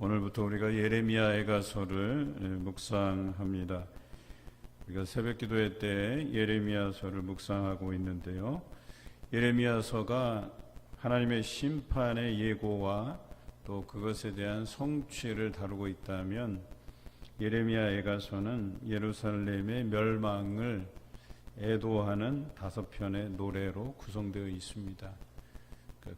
오늘부터 우리가 예레미야 애가서를 묵상합니다. 우리가 새벽기도회 때 예레미야서를 묵상하고 있는데요. 예레미야서가 하나님의 심판의 예고와 또 그것에 대한 성취를 다루고 있다면, 예레미야 애가서는 예루살렘의 멸망을 애도하는 5편의 노래로 구성되어 있습니다.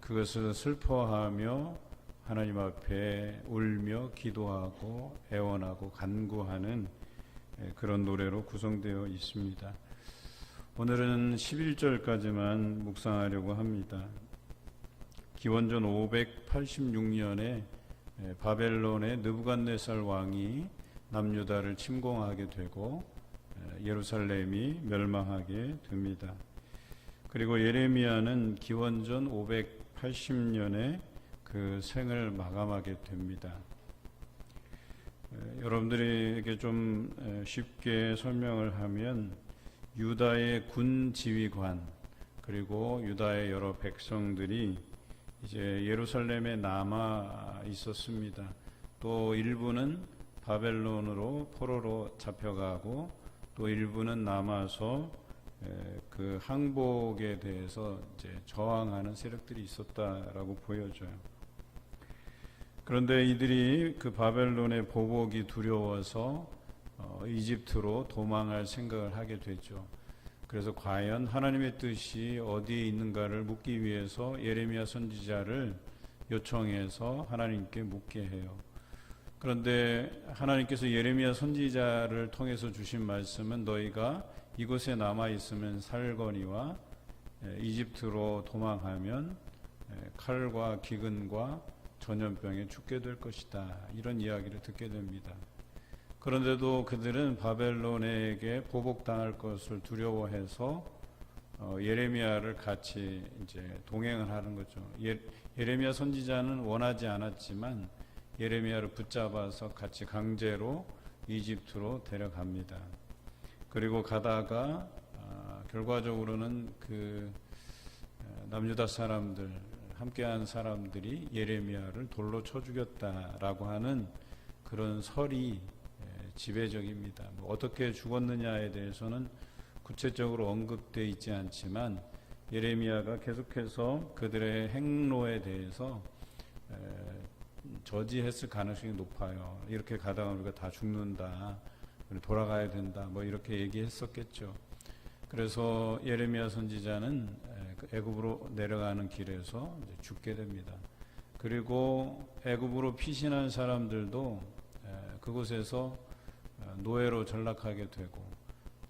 그것을 슬퍼하며 하나님 앞에 울며 기도하고 애원하고 간구하는 그런 노래로 구성되어 있습니다. 오늘은 11절까지만 묵상하려고 합니다. 기원전 586년에 바벨론의 느부갓네살 왕이 남유다를 침공하게 되고 예루살렘이 멸망하게 됩니다. 그리고 예레미야는 기원전 580년에 그 생을 마감하게 됩니다. 여러분들에게 좀 쉽게 설명을 하면, 유다의 군 지휘관 그리고 유다의 여러 백성들이 이제 예루살렘에 남아 있었습니다. 또 일부는 바벨론으로 포로로 잡혀가고, 또 일부는 남아서 그 항복에 대해서 이제 저항하는 세력들이 있었다라고 보여져요. 그런데 이들이 그 바벨론의 보복이 두려워서 이집트로 도망할 생각을 하게 되죠. 그래서 과연 하나님의 뜻이 어디에 있는가를 묻기 위해서 예레미야 선지자를 요청해서 하나님께 묻게 해요. 그런데 하나님께서 예레미야 선지자를 통해서 주신 말씀은, 너희가 이곳에 남아있으면 살거니와 이집트로 도망하면 칼과 기근과 전염병에 죽게 될 것이다, 이런 이야기를 듣게 됩니다. 그런데도 그들은 바벨론에게 보복당할 것을 두려워해서 예레미야를 같이 이제 동행을 하는 거죠. 예레미야 선지자는 원하지 않았지만 예레미야를 붙잡아서 같이 강제로 이집트로 데려갑니다. 그리고 가다가 결과적으로는 그 남유다 사람들, 함께한 사람들이 예레미야를 돌로 쳐 죽였다라고 하는 그런 설이 지배적입니다. 어떻게 죽었느냐에 대해서는 구체적으로 언급되어 있지 않지만, 예레미야가 계속해서 그들의 행로에 대해서 저지했을 가능성이 높아요. 이렇게 가다가 우리가 다 죽는다, 돌아가야 된다, 이렇게 얘기했었겠죠. 그래서 예레미야 선지자는 애굽으로 내려가는 길에서 죽게 됩니다. 그리고 애굽으로 피신한 사람들도 그곳에서 노예로 전락하게 되고,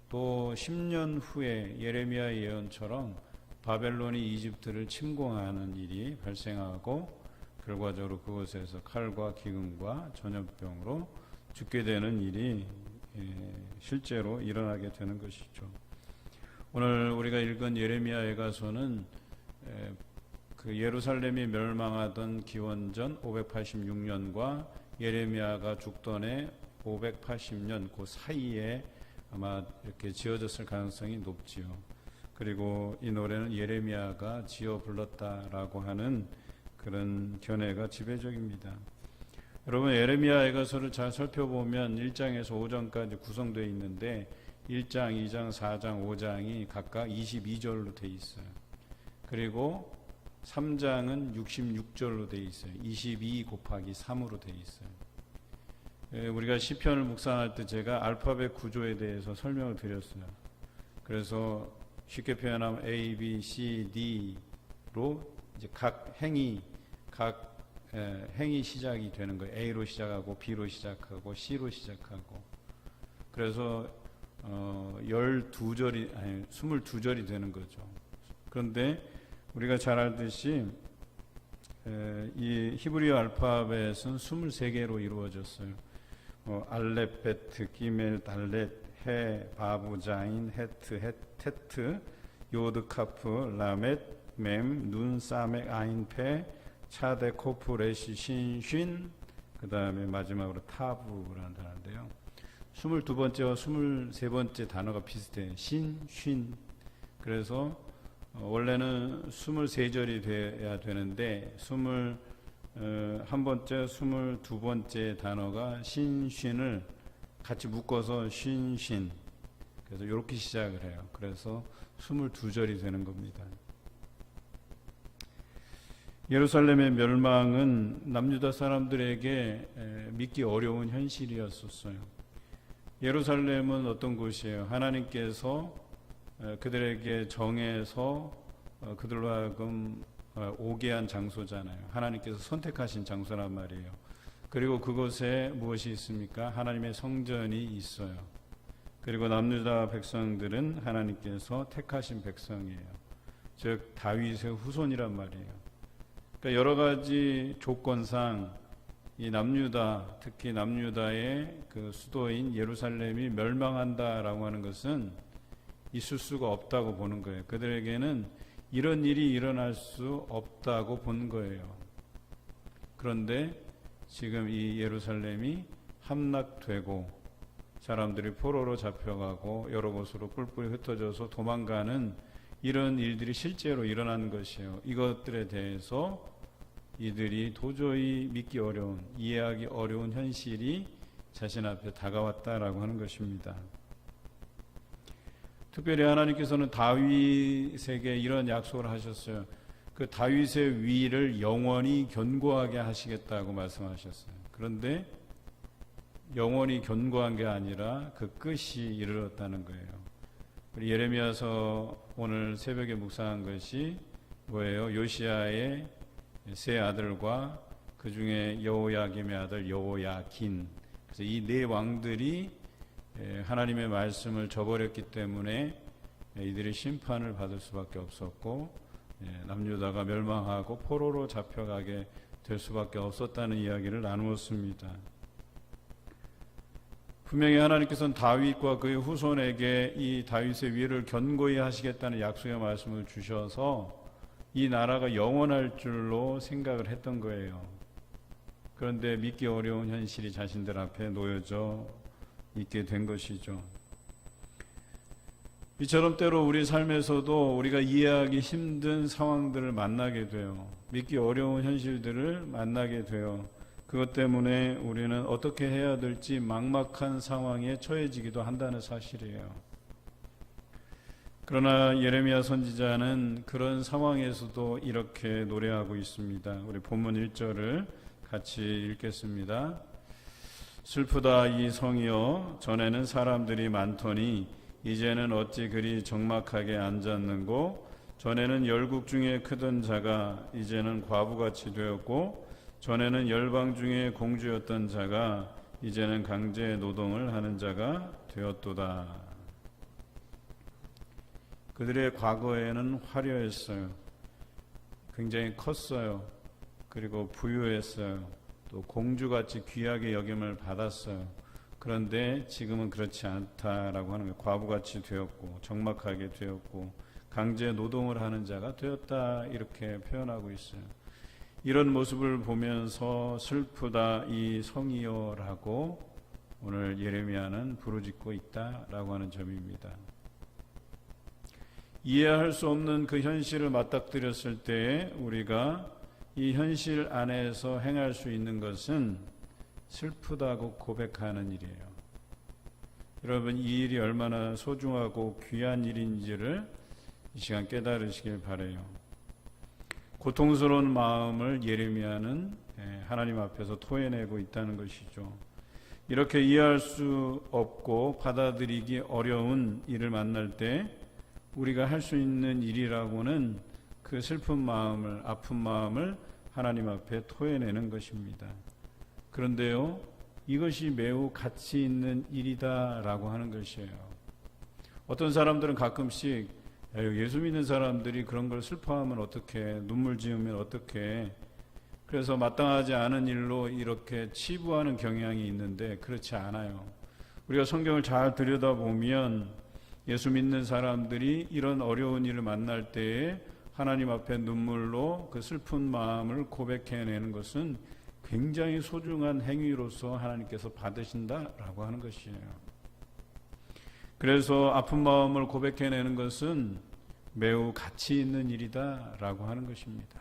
또 10년 후에 예레미야의 예언처럼 바벨론이 이집트를 침공하는 일이 발생하고, 결과적으로 그곳에서 칼과 기근과 전염병으로 죽게 되는 일이 실제로 일어나게 되는 것이죠. 오늘 우리가 읽은 예레미야 애가서는 그 예루살렘이 멸망하던 기원전 586년과 예레미야가 죽던 해 580년 그 사이에 아마 이렇게 지어졌을 가능성이 높지요. 그리고 이 노래는 예레미야가 지어 불렀다라고 하는 그런 견해가 지배적입니다. 여러분, 예레미야 애가서를 잘 살펴보면 1장에서 5장까지 구성되어 있는데, 1장, 2장, 4장, 5장이 각각 22절로 되어 있어요. 그리고 3장은 66절로 되어 있어요. 22 곱하기 3으로 되어 있어요. 우리가 시편을 묵상할 때 제가 알파벳 구조에 대해서 설명을 드렸어요. 그래서 쉽게 표현하면 A, B, C, D로 이제 각 행이 시작이 되는 거예요. A로 시작하고 B로 시작하고 C로 시작하고. 그래서 22절이 되는 거죠. 그런데 우리가 잘 알듯이 이 히브리어 알파벳은 23개로 이루어졌어요. 알렙, 베트, 기멜, 달렛, 해, 바부, 자인, 헤트, 테트, 요드, 카프, 라멧, mem눈, 사멕, 아인, 페, 차데, 코프, 레시, 신, 쉰, 그 다음에 마지막으로 타부라는 단어인데요. 22번째와 23번째 단어가 비슷해요. 신, 쉰. 그래서 원래는 23절이 돼야 되는데 한 번째 22번째 단어가 신신을 같이 묶어서 신신, 그래서 이렇게 시작을 해요. 그래서 22절이 되는 겁니다. 예루살렘의 멸망은 남유다 사람들에게 믿기 어려운 현실이었었어요. 예루살렘은 어떤 곳이에요? 하나님께서 그들에게 정해서 그들로 하여금 오게 한 장소잖아요. 하나님께서 선택하신 장소란 말이에요. 그리고 그곳에 무엇이 있습니까? 하나님의 성전이 있어요. 그리고 남유다 백성들은 하나님께서 택하신 백성이에요. 즉 다윗의 후손이란 말이에요. 그러니까 여러 가지 조건상 이 남유다, 특히 남유다의 그 수도인 예루살렘이 멸망한다라고 하는 것은 있을 수가 없다고 보는 거예요. 그들에게는 이런 일이 일어날 수 없다고 본 거예요. 그런데 지금 이 예루살렘이 함락되고 사람들이 포로로 잡혀가고 여러 곳으로 뿔뿔이 흩어져서 도망가는 이런 일들이 실제로 일어난 것이에요. 이것들에 대해서 이들이 도저히 믿기 어려운, 이해하기 어려운 현실이 자신 앞에 다가왔다라고 하는 것입니다. 특별히 하나님께서는 다윗에게 이런 약속을 하셨어요. 그 다윗의 위를 영원히 견고하게 하시겠다고 말씀하셨어요. 그런데 영원히 견고한 게 아니라 그 끝이 이르렀다는 거예요. 우리 예레미야서 오늘 새벽에 묵상한 것이 뭐예요? 요시야의 세 아들과 그 중에 여호야김의 아들 여호야긴, 그래서 이 네 왕들이 하나님의 말씀을 저버렸기 때문에 이들이 심판을 받을 수밖에 없었고 남유다가 멸망하고 포로로 잡혀가게 될 수밖에 없었다는 이야기를 나누었습니다. 분명히 하나님께서는 다윗과 그의 후손에게 이 다윗의 위를 견고히 하시겠다는 약속의 말씀을 주셔서 이 나라가 영원할 줄로 생각을 했던 거예요. 그런데 믿기 어려운 현실이 자신들 앞에 놓여져 있게 된 것이죠. 이처럼 때로 우리 삶에서도 우리가 이해하기 힘든 상황들을 만나게 돼요. 믿기 어려운 현실들을 만나게 돼요. 그것 때문에 우리는 어떻게 해야 될지 막막한 상황에 처해지기도 한다는 사실이에요. 그러나 예레미야 선지자는 그런 상황에서도 이렇게 노래하고 있습니다. 우리 본문 1절을 같이 읽겠습니다. 슬프다 이 성이여, 전에는 사람들이 많더니 이제는 어찌 그리 적막하게 앉았는고, 전에는 열국 중에 크던 자가 이제는 과부같이 되었고, 전에는 열방 중에 공주였던 자가 이제는 강제 노동을 하는 자가 되었도다. 그들의 과거에는 화려했어요. 굉장히 컸어요. 그리고 부유했어요. 또 공주같이 귀하게 여김을 받았어요. 그런데 지금은 그렇지 않다라고 하는 거예요. 과부같이 되었고 적막하게 되었고 강제 노동을 하는 자가 되었다, 이렇게 표현하고 있어요. 이런 모습을 보면서 슬프다 이 성이여라고 오늘 예레미야는 부르짖고 있다라고 하는 점입니다. 이해할 수 없는 그 현실을 맞닥뜨렸을 때 우리가 이 현실 안에서 행할 수 있는 것은 슬프다고 고백하는 일이에요. 여러분, 이 일이 얼마나 소중하고 귀한 일인지를 이 시간 깨달으시길 바라요. 고통스러운 마음을 예레미야는 하나님 앞에서 토해내고 있다는 것이죠. 이렇게 이해할 수 없고 받아들이기 어려운 일을 만날 때 우리가 할 수 있는 일이라고는 그 슬픈 마음을, 아픈 마음을 하나님 앞에 토해내는 것입니다. 그런데요, 이것이 매우 가치 있는 일이다라고 하는 것이에요. 어떤 사람들은 가끔씩 예수 믿는 사람들이 그런 걸 슬퍼하면 어떡해, 눈물 지으면 어떡해, 그래서 마땅하지 않은 일로 이렇게 치부하는 경향이 있는데 그렇지 않아요. 우리가 성경을 잘 들여다보면 예수 믿는 사람들이 이런 어려운 일을 만날 때에 하나님 앞에 눈물로 그 슬픈 마음을 고백해내는 것은 굉장히 소중한 행위로서 하나님께서 받으신다라고 하는 것이에요. 그래서 아픈 마음을 고백해내는 것은 매우 가치 있는 일이다라고 하는 것입니다.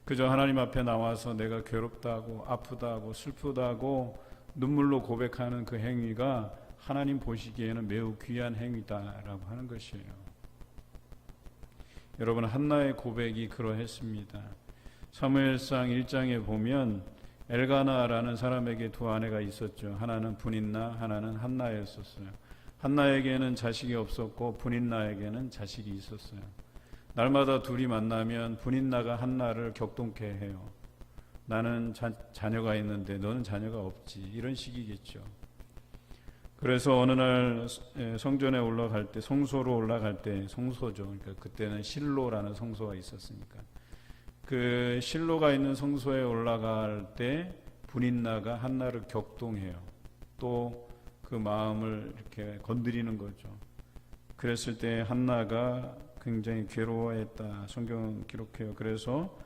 그저 하나님 앞에 나와서 내가 괴롭다고 아프다고 슬프다고 눈물로 고백하는 그 행위가 하나님 보시기에는 매우 귀한 행위다라고 하는 것이에요. 여러분, 한나의 고백이 그러했습니다. 사무엘상 1장에 보면 엘가나라는 사람에게 두 아내가 있었죠. 하나는 분인나, 하나는 한나였었어요. 한나에게는 자식이 없었고 분인나에게는 자식이 있었어요. 날마다 둘이 만나면 분인나가 한나를 격동케 해요. 나는 자녀가 있는데 너는 자녀가 없지, 이런 식이겠죠. 그래서 어느 날 성전에 올라갈 때, 성소로 올라갈 때, 성소죠. 그러니까 그때는 실로라는 성소가 있었으니까 그 실로가 있는 성소에 올라갈 때 분인나가 한나를 격동해요. 또 그 마음을 이렇게 건드리는 거죠. 그랬을 때 한나가 굉장히 괴로워했다, 성경 기록해요. 그래서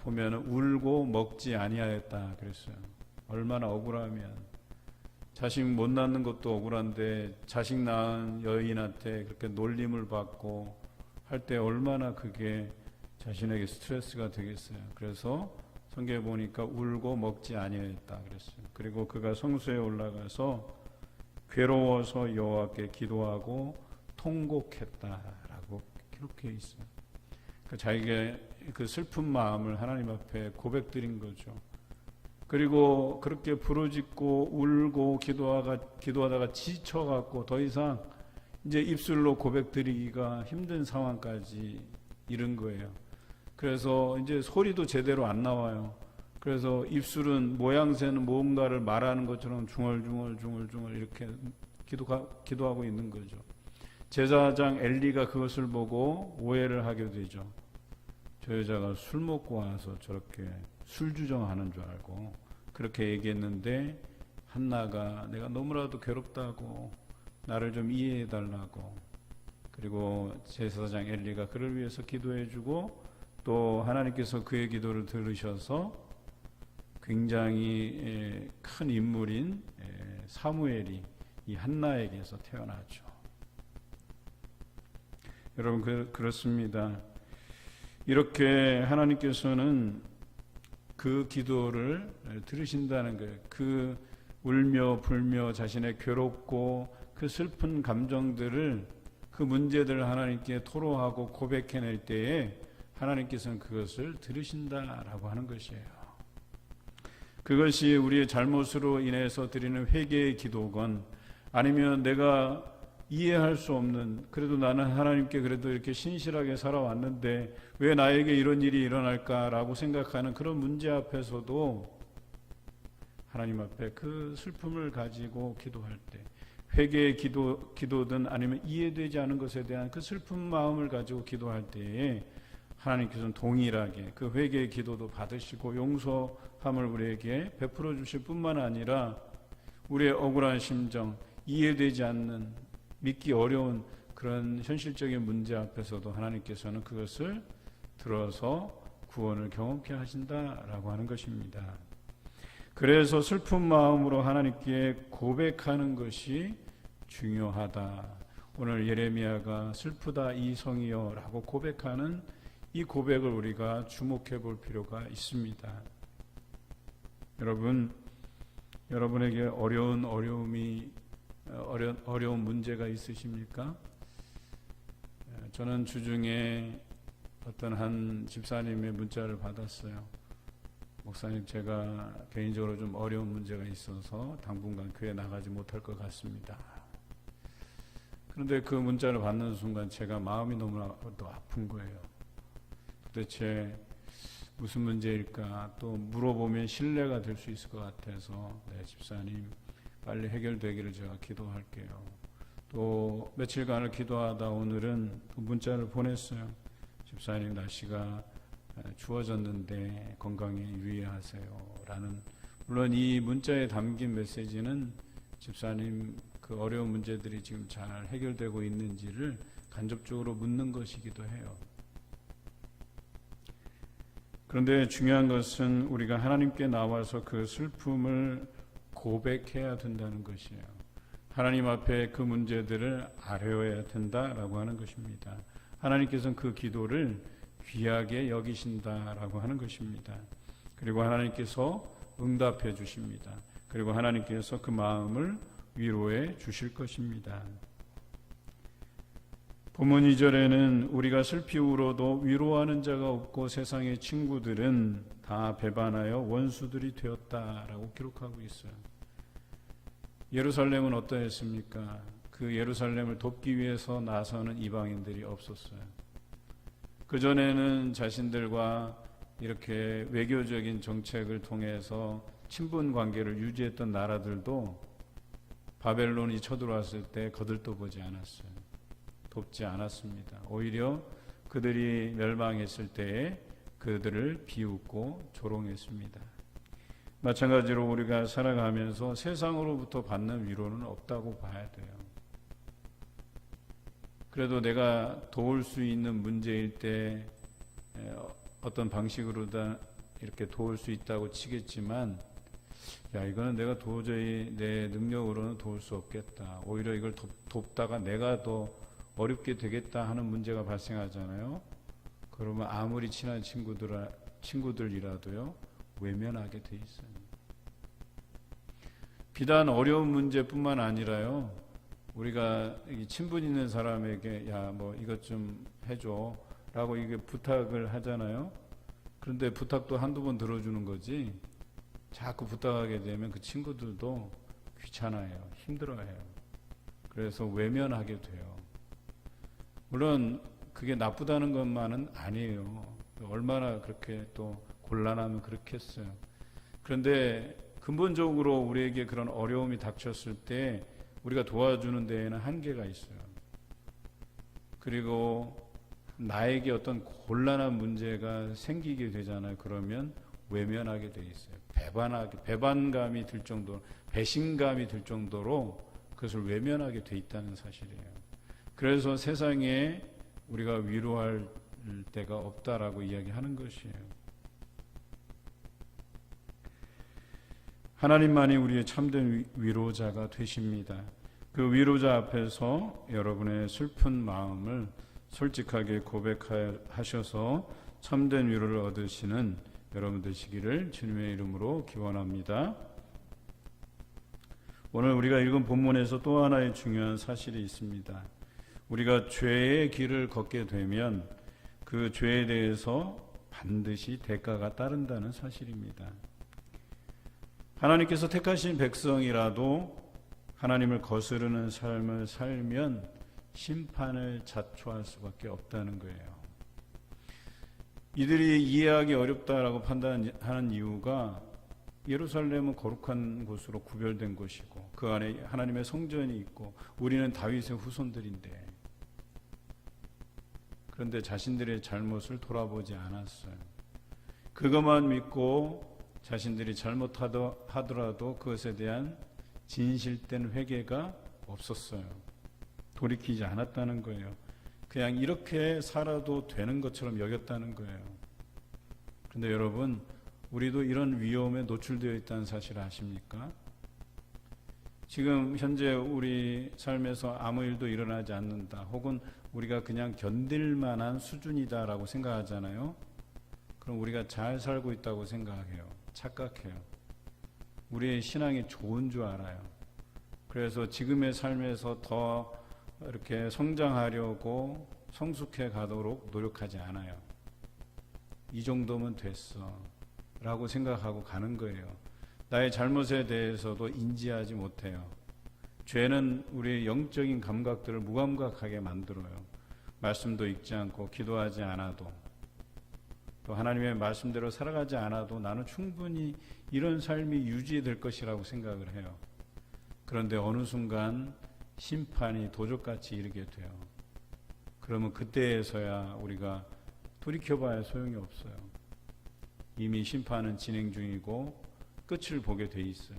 보면 울고 먹지 아니하였다 그랬어요. 얼마나 억울하면, 자식 못 낳는 것도 억울한데 자식 낳은 여인한테 그렇게 놀림을 받고 할 때 얼마나 그게 자신에게 스트레스가 되겠어요. 그래서 성경에 보니까 울고 먹지 아니하였다 그랬어요. 그리고 그가 성소에 올라가서 괴로워서 여호와께 기도하고 통곡했다라고 기록해 있어요. 그러니까 자기가 그 슬픈 마음을 하나님 앞에 고백드린 거죠. 그리고 그렇게 부르짖고 울고 기도하다가 지쳐갖고 더 이상 이제 입술로 고백드리기가 힘든 상황까지 이른 거예요. 그래서 이제 소리도 제대로 안 나와요. 그래서 입술은 모양새는 뭔가를 말하는 것처럼 중얼중얼 이렇게 기도하고 있는 거죠. 제사장 엘리가 그것을 보고 오해를 하게 되죠. 저 여자가 술 먹고 와서 저렇게 술주정하는 줄 알고 그렇게 얘기했는데, 한나가 내가 너무나도 괴롭다고 나를 좀 이해해 달라고, 그리고 제사장 엘리가 그를 위해서 기도해 주고, 또 하나님께서 그의 기도를 들으셔서 굉장히 큰 인물인 사무엘이 이 한나에게서 태어나죠. 여러분, 그렇습니다. 이렇게 하나님께서는 그 기도를 들으신다는 거예요. 그 울며 불며 자신의 괴롭고 그 슬픈 감정들을, 그 문제들을 하나님께 토로하고 고백해낼 때에 하나님께서는 그것을 들으신다라고 하는 것이에요. 그것이 우리의 잘못으로 인해서 드리는 회개의 기도건, 아니면 내가 이해할 수 없는, 그래도 나는 하나님께 그래도 이렇게 신실하게 살아왔는데 왜 나에게 이런 일이 일어날까라고 생각하는 그런 문제 앞에서도 하나님 앞에 그 슬픔을 가지고 기도할 때, 회개의 기도든 아니면 이해되지 않은 것에 대한 그 슬픈 마음을 가지고 기도할 때에 하나님께서는 동일하게 그 회개의 기도도 받으시고 용서함을 우리에게 베풀어 주실 뿐만 아니라 우리의 억울한 심정, 이해되지 않는, 믿기 어려운 그런 현실적인 문제 앞에서도 하나님께서는 그것을 들어서 구원을 경험케 하신다라고 하는 것입니다. 그래서 슬픈 마음으로 하나님께 고백하는 것이 중요하다. 오늘 예레미야가 슬프다 이성이여 라고 고백하는 이 고백을 우리가 주목해 볼 필요가 있습니다. 여러분에게 어려운 문제가 있으십니까? 저는 주중에 어떤 한 집사님의 문자를 받았어요. 목사님, 제가 개인적으로 좀 어려운 문제가 있어서 당분간 교회 나가지 못할 것 같습니다. 그런데 그 문자를 받는 순간 제가 마음이 너무나도 아픈 거예요. 도대체 무슨 문제일까? 또 물어보면 신뢰가 될 수 있을 것 같아서, 네, 집사님 빨리 해결되기를 제가 기도할게요. 또 며칠간을 기도하다 오늘은 문자를 보냈어요. 집사님, 날씨가 추워졌는데 건강에 유의하세요 라는, 물론 이 문자에 담긴 메시지는 집사님 그 어려운 문제들이 지금 잘 해결되고 있는지를 간접적으로 묻는 것이기도 해요. 그런데 중요한 것은 우리가 하나님께 나와서 그 슬픔을 고백해야 된다는 것이에요. 하나님 앞에 그 문제들을 아뢰어야 된다라고 하는 것입니다. 하나님께서는 그 기도를 귀하게 여기신다라고 하는 것입니다. 그리고 하나님께서 응답해 주십니다. 그리고 하나님께서 그 마음을 위로해 주실 것입니다. 본문 2절에는 우리가 슬피 울어도 위로하는 자가 없고 세상의 친구들은 다 배반하여 원수들이 되었다라고 기록하고 있어요. 예루살렘은 어떠했습니까? 그 예루살렘을 돕기 위해서 나서는 이방인들이 없었어요. 그전에는 자신들과 이렇게 외교적인 정책을 통해서 친분 관계를 유지했던 나라들도 바벨론이 쳐들어왔을 때 거들떠보지 않았어요. 돕지 않았습니다. 오히려 그들이 멸망했을 때에 그들을 비웃고 조롱했습니다. 마찬가지로 우리가 살아가면서 세상으로부터 받는 위로는 없다고 봐야 돼요. 그래도 내가 도울 수 있는 문제일 때 어떤 방식으로든 이렇게 도울 수 있다고 치겠지만, 야, 이거는 내가 도저히 내 능력으로는 도울 수 없겠다. 오히려 이걸 돕다가 내가 더 어렵게 되겠다 하는 문제가 발생하잖아요. 그러면 아무리 친한 친구들이라도요, 외면하게 돼 있어요. 비단 어려운 문제뿐만 아니라요, 우리가 친분 있는 사람에게 야, 뭐 이것 좀 해줘 라고 이게 부탁을 하잖아요. 그런데 부탁도 한두 번 들어주는 거지, 자꾸 부탁하게 되면 그 친구들도 귀찮아요. 힘들어해요. 그래서 외면하게 돼요. 물론 그게 나쁘다는 것만은 아니에요. 얼마나 그렇게 또 곤란하면 그렇겠어요. 그런데 근본적으로 우리에게 그런 어려움이 닥쳤을 때 우리가 도와주는 데에는 한계가 있어요. 그리고 나에게 어떤 곤란한 문제가 생기게 되잖아요. 그러면 외면하게 돼 있어요. 배반감이 들 정도로, 배신감이 들 정도로 그것을 외면하게 돼 있다는 사실이에요. 그래서 세상에 우리가 위로할 데가 없다라고 이야기하는 것이에요. 하나님만이 우리의 참된 위로자가 되십니다. 그 위로자 앞에서 여러분의 슬픈 마음을 솔직하게 고백하셔서 참된 위로를 얻으시는 여러분 되시기를 주님의 이름으로 기원합니다. 오늘 우리가 읽은 본문에서 또 하나의 중요한 사실이 있습니다. 우리가 죄의 길을 걷게 되면 그 죄에 대해서 반드시 대가가 따른다는 사실입니다. 하나님께서 택하신 백성이라도 하나님을 거스르는 삶을 살면 심판을 자초할 수밖에 없다는 거예요. 이들이 이해하기 어렵다라고 판단하는 이유가 예루살렘은 거룩한 곳으로 구별된 곳이고 그 안에 하나님의 성전이 있고 우리는 다윗의 후손들인데, 그런데 자신들의 잘못을 돌아보지 않았어요. 그것만 믿고 자신들이 잘못하더라도 그것에 대한 진실된 회개가 없었어요. 돌이키지 않았다는 거예요. 그냥 이렇게 살아도 되는 것처럼 여겼다는 거예요. 그런데 여러분, 우리도 이런 위험에 노출되어 있다는 사실을 아십니까? 지금 현재 우리 삶에서 아무 일도 일어나지 않는다, 혹은 우리가 그냥 견딜 만한 수준이다라고 생각하잖아요. 그럼 우리가 잘 살고 있다고 생각해요. 착각해요. 우리의 신앙이 좋은 줄 알아요. 그래서 지금의 삶에서 더 이렇게 성장하려고 성숙해 가도록 노력하지 않아요. 이 정도면 됐어 라고 생각하고 가는 거예요. 나의 잘못에 대해서도 인지하지 못해요. 죄는 우리의 영적인 감각들을 무감각하게 만들어요. 말씀도 읽지 않고 기도하지 않아도, 또 하나님의 말씀대로 살아가지 않아도 나는 충분히 이런 삶이 유지될 것이라고 생각을 해요. 그런데 어느 순간 심판이 도적같이 이르게 돼요. 그러면 그때에서야 우리가 돌이켜봐야 소용이 없어요. 이미 심판은 진행 중이고 끝을 보게 돼 있어요.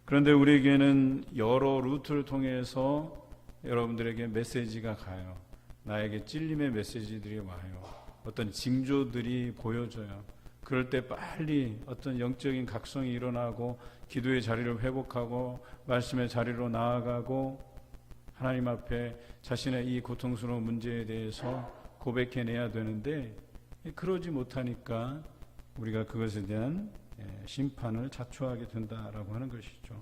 그런데 우리에게는 여러 루트를 통해서 여러분들에게 메시지가 가요. 나에게 찔림의 메시지들이 와요. 어떤 징조들이 보여져요. 그럴 때 빨리 어떤 영적인 각성이 일어나고 기도의 자리를 회복하고 말씀의 자리로 나아가고 하나님 앞에 자신의 이 고통스러운 문제에 대해서 고백해내야 되는데 그러지 못하니까 우리가 그것에 대한 심판을 자초하게 된다라고 하는 것이죠.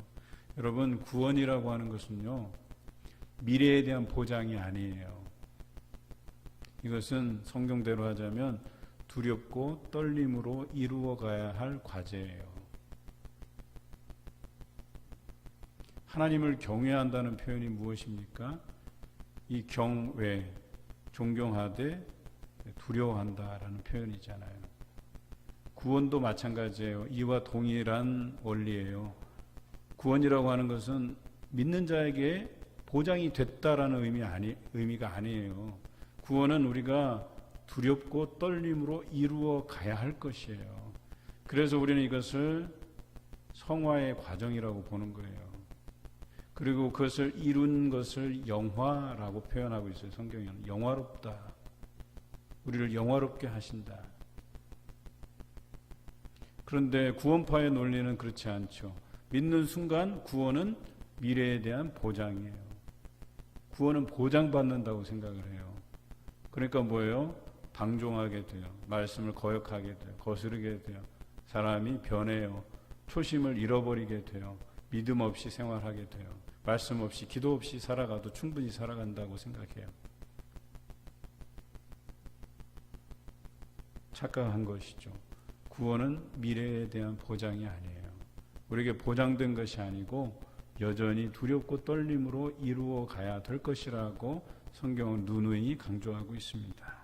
여러분, 구원이라고 하는 것은요, 미래에 대한 보장이 아니에요. 이것은 성경대로 하자면 두렵고 떨림으로 이루어가야 할 과제예요. 하나님을 경외한다는 표현이 무엇입니까? 이 경외, 존경하되 두려워한다라는 표현이잖아요. 구원도 마찬가지예요. 이와 동일한 원리예요. 구원이라고 하는 것은 믿는 자에게 보장이 됐다라는 의미가 아니에요. 구원은 우리가 두렵고 떨림으로 이루어 가야 할 것이에요. 그래서 우리는 이것을 성화의 과정이라고 보는 거예요. 그리고 그것을 이룬 것을 영화라고 표현하고 있어요. 성경에는 영화롭다. 우리를 영화롭게 하신다. 그런데 구원파의 논리는 그렇지 않죠. 믿는 순간 구원은 미래에 대한 보장이에요. 구원은 보장받는다고 생각을 해요. 그러니까 뭐예요? 방종하게 돼요. 말씀을 거역하게 돼요. 거스르게 돼요. 사람이 변해요. 초심을 잃어버리게 돼요. 믿음 없이 생활하게 돼요. 말씀 없이, 기도 없이 살아가도 충분히 살아간다고 생각해요. 착각한 것이죠. 구원은 미래에 대한 보장이 아니에요. 우리에게 보장된 것이 아니고 여전히 두렵고 떨림으로 이루어 가야 될 것이라고 성경은 누누이 강조하고 있습니다.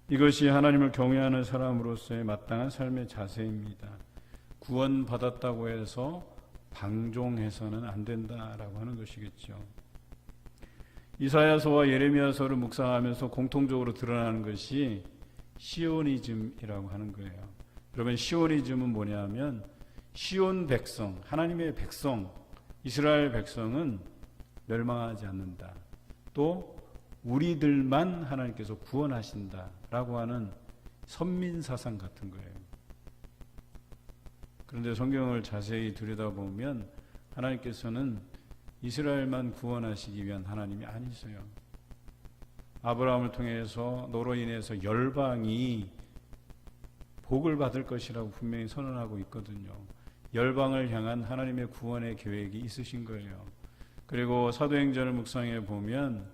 이것이 하나님을 경외하는 사람으로서의 마땅한 삶의 자세입니다. 구원받았다고 해서 방종해서는 안 된다라고 하는 것이겠죠. 이사야서와 예레미야서를 묵상하면서 공통적으로 드러나는 것이 시오니즘이라고 하는 거예요. 여러분, 시오니즘은 뭐냐면 시온 백성, 하나님의 백성, 이스라엘 백성은 멸망하지 않는다. 또 우리들만 하나님께서 구원하신다라고 하는 선민사상 같은 거예요. 그런데 성경을 자세히 들여다보면 하나님께서는 이스라엘만 구원하시기 위한 하나님이 아니세요. 아브라함을 통해서 너로 인해서 열방이 복을 받을 것이라고 분명히 선언하고 있거든요. 열방을 향한 하나님의 구원의 계획이 있으신 거예요. 그리고 사도행전을 묵상해 보면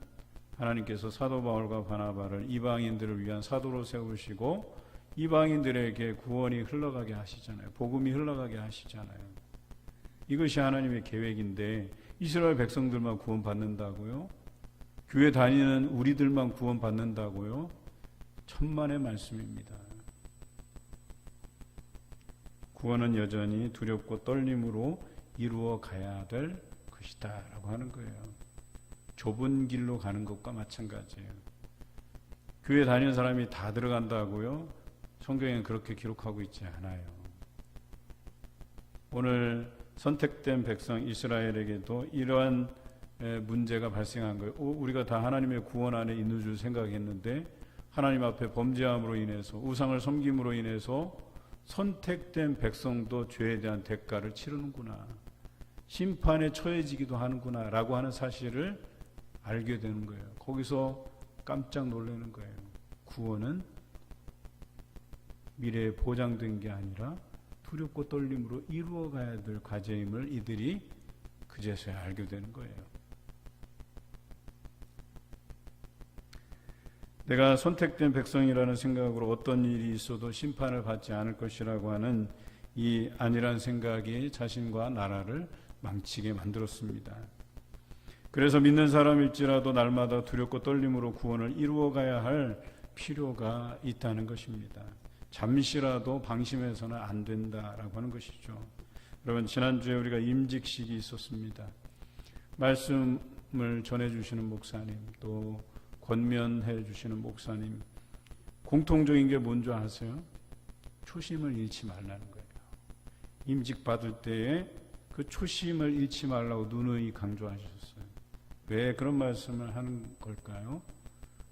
하나님께서 사도 바울과 바나바를 이방인들을 위한 사도로 세우시고 이방인들에게 구원이 흘러가게 하시잖아요. 복음이 흘러가게 하시잖아요. 이것이 하나님의 계획인데 이스라엘 백성들만 구원받는다고요? 교회 다니는 우리들만 구원받는다고요? 천만의 말씀입니다. 구원은 여전히 두렵고 떨림으로 이루어 가야 될 것이다 라고 하는 거예요. 좁은 길로 가는 것과 마찬가지예요. 교회 다니는 사람이 다 들어간다고요? 성경에는 그렇게 기록하고 있지 않아요. 오늘 선택된 백성 이스라엘에게도 이러한 문제가 발생한 거예요. 우리가 다 하나님의 구원 안에 있는 줄 생각했는데 하나님 앞에 범죄함으로 인해서 우상을 섬김으로 인해서 선택된 백성도 죄에 대한 대가를 치르는구나. 심판에 처해지기도 하는구나 라고 하는 사실을 알게 되는 거예요. 거기서 깜짝 놀라는 거예요. 구원은 미래에 보장된 게 아니라 두렵고 떨림으로 이루어가야 될 과제임을 이들이 그제서야 알게 되는 거예요. 내가 선택된 백성이라는 생각으로 어떤 일이 있어도 심판을 받지 않을 것이라고 하는 이 안일한 생각이 자신과 나라를 망치게 만들었습니다. 그래서 믿는 사람일지라도 날마다 두렵고 떨림으로 구원을 이루어가야 할 필요가 있다는 것입니다. 잠시라도 방심해서는 안 된다라고 하는 것이죠. 여러분, 지난주에 우리가 임직식이 있었습니다. 말씀을 전해주시는 목사님, 또 권면해 주시는 목사님, 공통적인 게 뭔지 아세요? 초심을 잃지 말라는 거예요. 임직 받을 때에 그 초심을 잃지 말라고 누누이 강조하셨어요. 왜 그런 말씀을 하는 걸까요?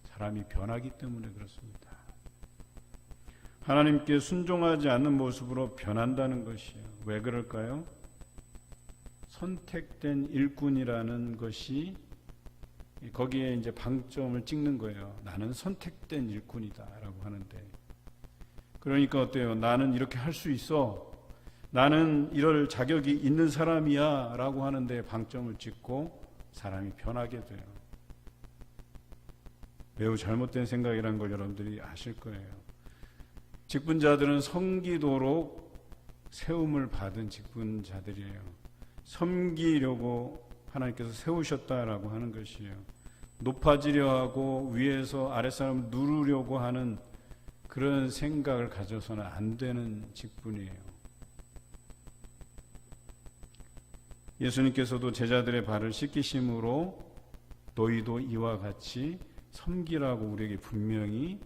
사람이 변하기 때문에 그렇습니다. 하나님께 순종하지 않는 모습으로 변한다는 것이에요. 왜 그럴까요? 선택된 일꾼이라는 것이 거기에 이제 방점을 찍는 거예요. 나는 선택된 일꾼이다라고 하는데, 그러니까 어때요? 나는 이렇게 할 수 있어. 나는 이럴 자격이 있는 사람이야 라고 하는데 방점을 찍고 사람이 변하게 돼요. 매우 잘못된 생각이라는 걸 여러분들이 아실 거예요. 직분자들은 섬기도록 세움을 받은 직분자들이에요. 섬기려고 하나님께서 세우셨다라고 하는 것이에요. 높아지려 하고 위에서 아랫사람을 누르려고 하는 그런 생각을 가져서는 안 되는 직분이에요. 예수님께서도 제자들의 발을 씻기심으로 너희도 이와 같이 섬기라고 우리에게 분명히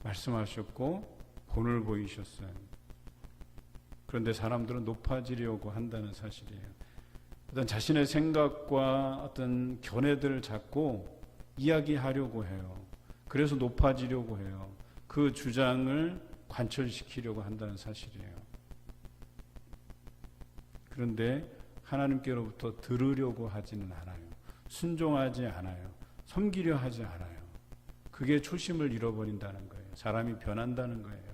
말씀하셨고 본을 보이셨어요. 그런데 사람들은 높아지려고 한다는 사실이에요. 어떤 자신의 생각과 어떤 견해들을 잡고 이야기하려고 해요. 그래서 높아지려고 해요. 그 주장을 관철시키려고 한다는 사실이에요. 그런데 하나님께로부터 들으려고 하지는 않아요. 순종하지 않아요. 섬기려 하지 않아요. 그게 초심을 잃어버린다는 거예요. 사람이 변한다는 거예요.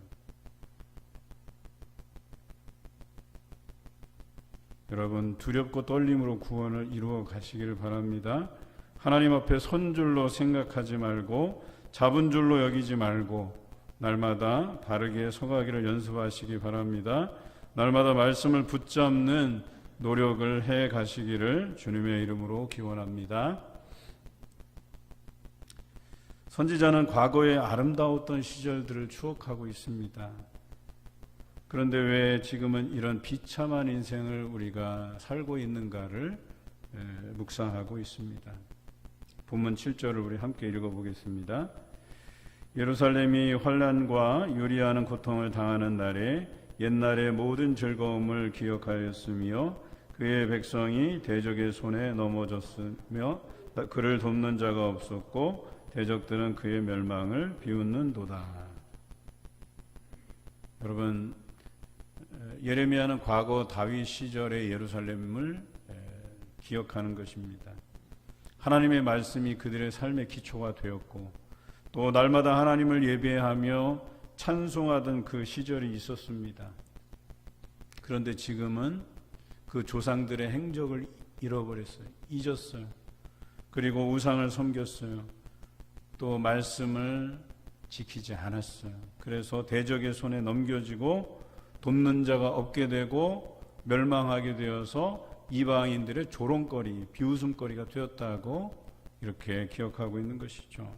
여러분, 두렵고 떨림으로 구원을 이루어 가시기를 바랍니다. 하나님 앞에 선 줄로 생각하지 말고 잡은 줄로 여기지 말고 날마다 바르게 서가기를 연습하시기 바랍니다. 날마다 말씀을 붙잡는 노력을 해 가시기를 주님의 이름으로 기원합니다. 선지자는 과거의 아름다웠던 시절들을 추억하고 있습니다. 그런데 왜 지금은 이런 비참한 인생을 우리가 살고 있는가를 묵상하고 있습니다. 본문 7절을 우리 함께 읽어보겠습니다. 예루살렘이 환난과 유리하는 고통을 당하는 날에 옛날의 모든 즐거움을 기억하였으며 그의 백성이 대적의 손에 넘어졌으며 그를 돕는 자가 없었고 대적들은 그의 멸망을 비웃는도다. 여러분, 예레미야는 과거 다윗 시절의 예루살렘을 기억하는 것입니다. 하나님의 말씀이 그들의 삶의 기초가 되었고 또 날마다 하나님을 예배하며 찬송하던 그 시절이 있었습니다. 그런데 지금은 그 조상들의 행적을 잃어버렸어요. 잊었어요. 그리고 우상을 섬겼어요. 또 말씀을 지키지 않았어요. 그래서 대적의 손에 넘겨지고 돕는 자가 없게 되고 멸망하게 되어서 이방인들의 조롱거리, 비웃음거리가 되었다고 이렇게 기억하고 있는 것이죠.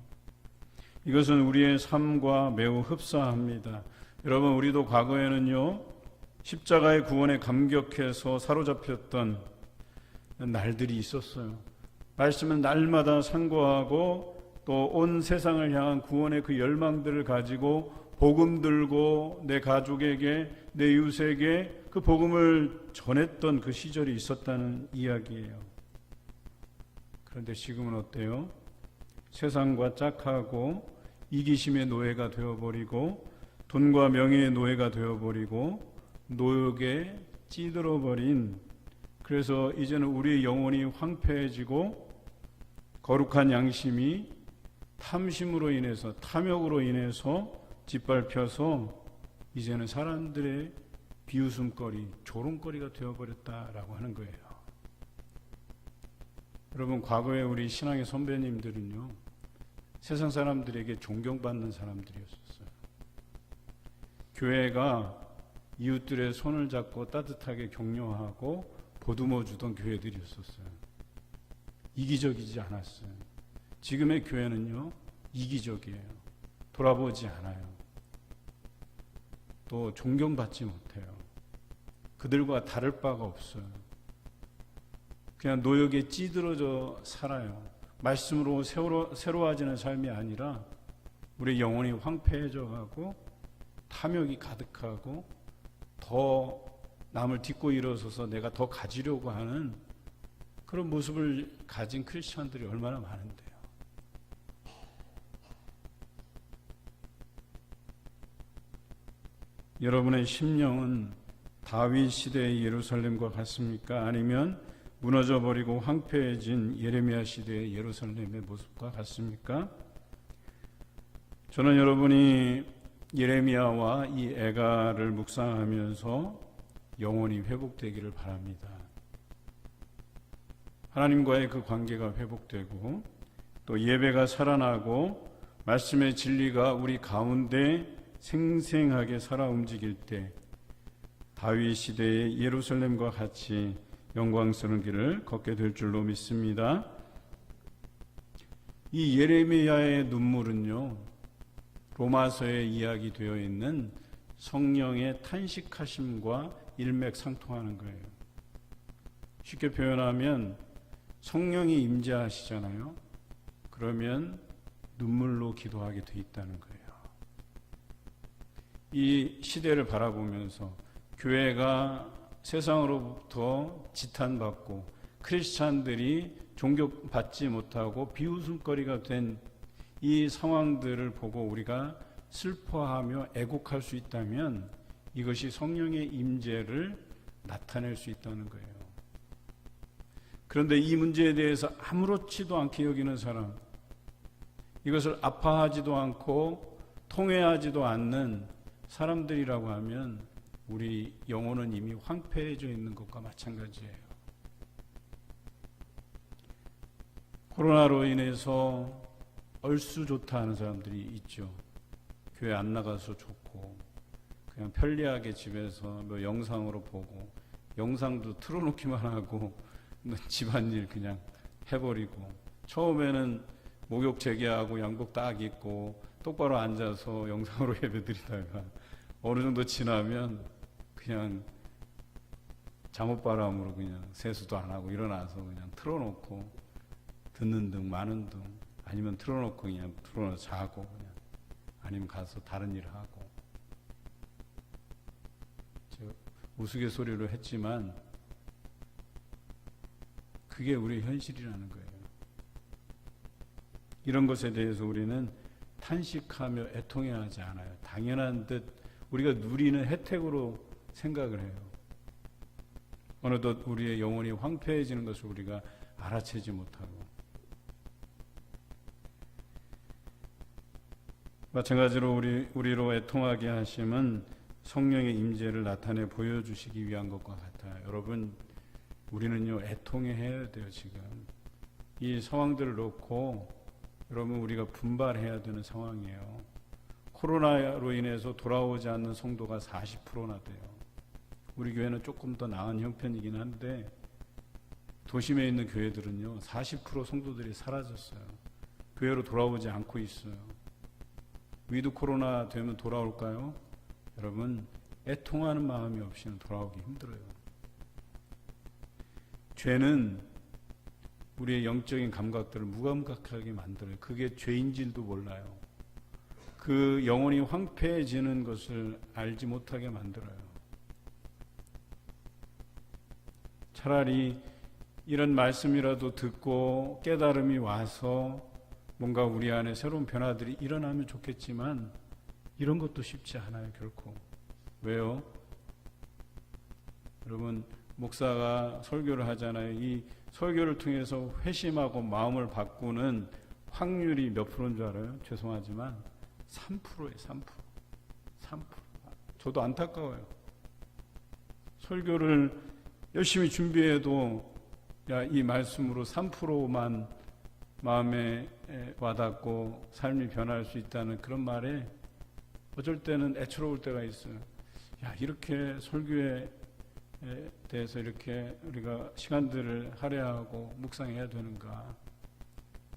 이것은 우리의 삶과 매우 흡사합니다. 여러분, 우리도 과거에는요, 십자가의 구원에 감격해서 사로잡혔던 날들이 있었어요. 말씀은 날마다 상고하고 또 온 세상을 향한 구원의 그 열망들을 가지고 복음 들고 내 가족에게, 내 이웃에게 그 복음을 전했던 그 시절이 있었다는 이야기예요. 그런데 지금은 어때요? 세상과 짝하고 이기심의 노예가 되어버리고 돈과 명예의 노예가 되어버리고 노역에 찌들어버린, 그래서 이제는 우리의 영혼이 황폐해지고 거룩한 양심이 탐심으로 인해서, 탐욕으로 인해서 짓밟혀서 이제는 사람들의 비웃음거리, 조롱거리가 되어버렸다라고 하는 거예요. 여러분, 과거에 우리 신앙의 선배님들은요, 세상 사람들에게 존경받는 사람들이었어요. 교회가 이웃들의 손을 잡고 따뜻하게 격려하고 보듬어 주던 교회들이었어요. 이기적이지 않았어요. 지금의 교회는요, 이기적이에요. 돌아보지 않아요. 또 존경받지 못해요. 그들과 다를 바가 없어요. 그냥 노역에 찌들어져 살아요. 말씀으로 새로워지는 삶이 아니라 우리 영혼이 황폐해져 가고 탐욕이 가득하고 더 남을 딛고 일어서서 내가 더 가지려고 하는 그런 모습을 가진 크리스천들이 얼마나 많은데요. 여러분의 심령은 다윗 시대의 예루살렘과 같습니까? 아니면 무너져버리고 황폐해진 예레미야 시대의 예루살렘의 모습과 같습니까? 저는 여러분이 예레미야와 이 애가를 묵상하면서 영원히 회복되기를 바랍니다. 하나님과의 그 관계가 회복되고 또 예배가 살아나고 말씀의 진리가 우리 가운데 생생하게 살아 움직일 때 다윗 시대의 예루살렘과 같이 영광스러운 길을 걷게 될 줄로 믿습니다. 이 예레미야의 눈물은요, 로마서에 이야기되어 있는 성령의 탄식하심과 일맥상통하는 거예요. 쉽게 표현하면 성령이 임재하시잖아요. 그러면 눈물로 기도하게 돼 있다는 거예요. 이 시대를 바라보면서 교회가 세상으로부터 지탄받고 크리스찬들이 존경받지 못하고 비웃음거리가 된 이 상황들을 보고 우리가 슬퍼하며 애곡할 수 있다면 이것이 성령의 임재를 나타낼 수 있다는 거예요. 그런데 이 문제에 대해서 아무렇지도 않게 여기는 사람, 이것을 아파하지도 않고 통회하지도 않는 사람들이라고 하면 우리 영혼은 이미 황폐해져 있는 것과 마찬가지예요. 코로나로 인해서 얼쑤 좋다 하는 사람들이 있죠. 교회 안 나가서 좋고 그냥 편리하게 집에서 뭐 영상으로 보고 영상도 틀어놓기만 하고 집안일 그냥 해버리고 처음에는 목욕 재개하고 양복 딱 입고 똑바로 앉아서 영상으로 예배드리다가 어느 정도 지나면 그냥 잠옷바람으로 그냥 세수도 안 하고 일어나서 그냥 틀어놓고 듣는 등 많은 등 아니면 틀어놓고 그냥 틀어놓고 자고 그냥 아니면 가서 다른 일을 하고 우스갯소리로 했지만 그게 우리의 현실이라는 거예요. 이런 것에 대해서 우리는 탄식하며 애통해야 하지 않아요. 당연한 듯 우리가 누리는 혜택으로 생각을 해요. 어느덧 우리의 영혼이 황폐해지는 것을 우리가 알아채지 못하고 마찬가지로 우리로 애통하게 하심은 성령의 임재를 나타내 보여주시기 위한 것과 같아요. 여러분, 우리는요 애통해야 돼요. 지금 이 상황들을 놓고 여러분 우리가 분발해야 되는 상황이에요. 코로나로 인해서 돌아오지 않는 성도가 40%나 돼요. 우리 교회는 조금 더 나은 형편이긴 한데 도심에 있는 교회들은요 40% 성도들이 사라졌어요. 교회로 돌아오지 않고 있어요. 위드 코로나 되면 돌아올까요? 여러분, 애통하는 마음이 없이는 돌아오기 힘들어요. 죄는 우리의 영적인 감각들을 무감각하게 만들어요. 그게 죄인지도 몰라요. 그 영혼이 황폐해지는 것을 알지 못하게 만들어요. 차라리 이런 말씀이라도 듣고 깨달음이 와서 뭔가 우리 안에 새로운 변화들이 일어나면 좋겠지만 이런 것도 쉽지 않아요. 결코. 왜요? 여러분, 목사가 설교를 하잖아요. 이 설교를 통해서 회심하고 마음을 바꾸는 확률이 몇 프로인 줄 알아요? 죄송하지만 3%예요. 3%. 저도 안타까워요. 설교를 열심히 준비해도 이 말씀으로 3%만 마음에 와닿고 삶이 변할 수 있다는 그런 말에 어쩔 때는 애처로울 때가 있어요. 이렇게 설교에 대해서 이렇게 우리가 시간들을 할애하고 묵상해야 되는가.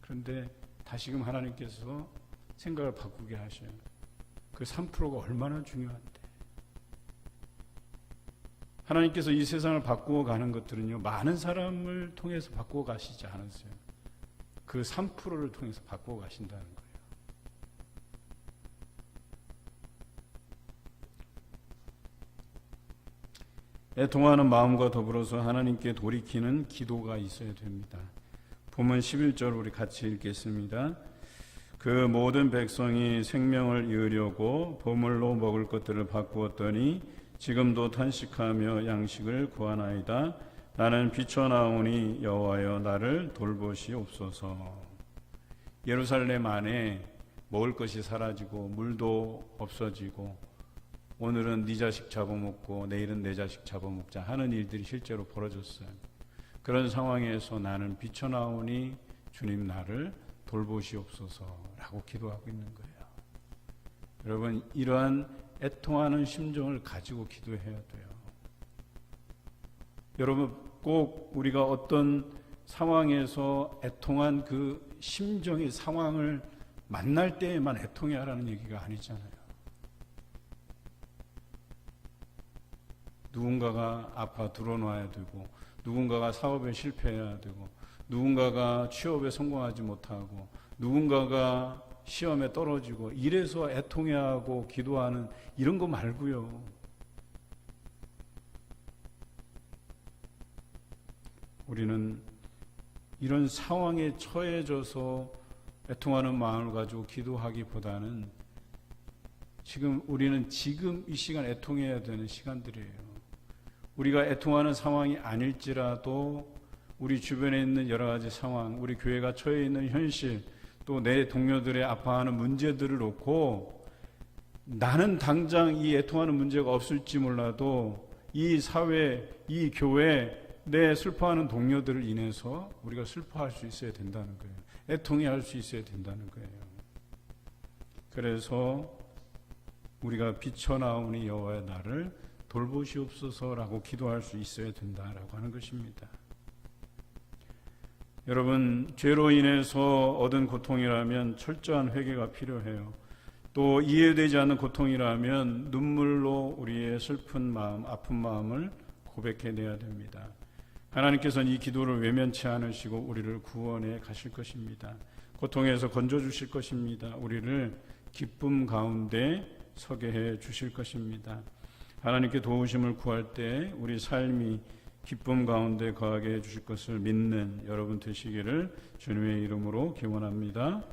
그런데 다시금 하나님께서 생각을 바꾸게 하셔요. 그 3%가 얼마나 중요한데. 하나님께서 이 세상을 바꾸어 가는 것들은요 많은 사람을 통해서 바꾸어 가시지 않았어요. 그 3%를 통해서 바꾸어 가신다는 거예요. 애통하는 마음과 더불어서 하나님께 돌이키는 기도가 있어야 됩니다. 본문 11절 우리 같이 읽겠습니다. 그 모든 백성이 생명을 이으려고 보물로 먹을 것들을 바꾸었더니 지금도 탄식하며 양식을 구하나이다. 나는 비쳐나오니 여호와여 나를 돌보시옵소서. 예루살렘 안에 먹을 것이 사라지고 물도 없어지고 오늘은 네 자식 잡아먹고 내일은 내 자식 잡아먹자 하는 일들이 실제로 벌어졌어요. 그런 상황에서 나는 비쳐나오니 주님 나를 돌보시옵소서라고 기도하고 있는 거예요. 여러분, 이러한 애통하는 심정을 가지고 기도해야 돼요. 여러분, 꼭 우리가 어떤 상황에서 애통한 그 심정의 상황을 만날 때에만 애통해야 하라는 얘기가 아니잖아요. 누군가가 아파 드러나야 되고, 누군가가 사업에 실패해야 되고, 누군가가 취업에 성공하지 못하고, 누군가가 시험에 떨어지고, 이래서 애통해야 하고 기도하는 이런 거 말고요. 우리는 이런 상황에 처해져서 애통하는 마음을 가지고 기도하기보다는 우리는 지금 이 시간 애통해야 되는 시간들이에요. 우리가 애통하는 상황이 아닐지라도 우리 주변에 있는 여러 가지 상황, 우리 교회가 처해 있는 현실, 또 내 동료들의 아파하는 문제들을 놓고 나는 당장 이 애통하는 문제가 없을지 몰라도 이 사회, 이 교회, 내 슬퍼하는 동료들을 인해서 우리가 슬퍼할 수 있어야 된다는 거예요. 애통해 할 수 있어야 된다는 거예요. 그래서 우리가 비쳐나오니 여호와의 나를 돌보시옵소서라고 기도할 수 있어야 된다라고 하는 것입니다. 여러분, 죄로 인해서 얻은 고통이라면 철저한 회개가 필요해요. 또 이해되지 않는 고통이라면 눈물로 우리의 슬픈 마음, 아픈 마음을 고백해내야 됩니다. 하나님께서는 이 기도를 외면치 않으시고 우리를 구원해 가실 것입니다. 고통에서 건져주실 것입니다. 우리를 기쁨 가운데 서게 해 주실 것입니다. 하나님께 도우심을 구할 때 우리 삶이 기쁨 가운데 거하게 해 주실 것을 믿는 여러분 되시기를 주님의 이름으로 기원합니다.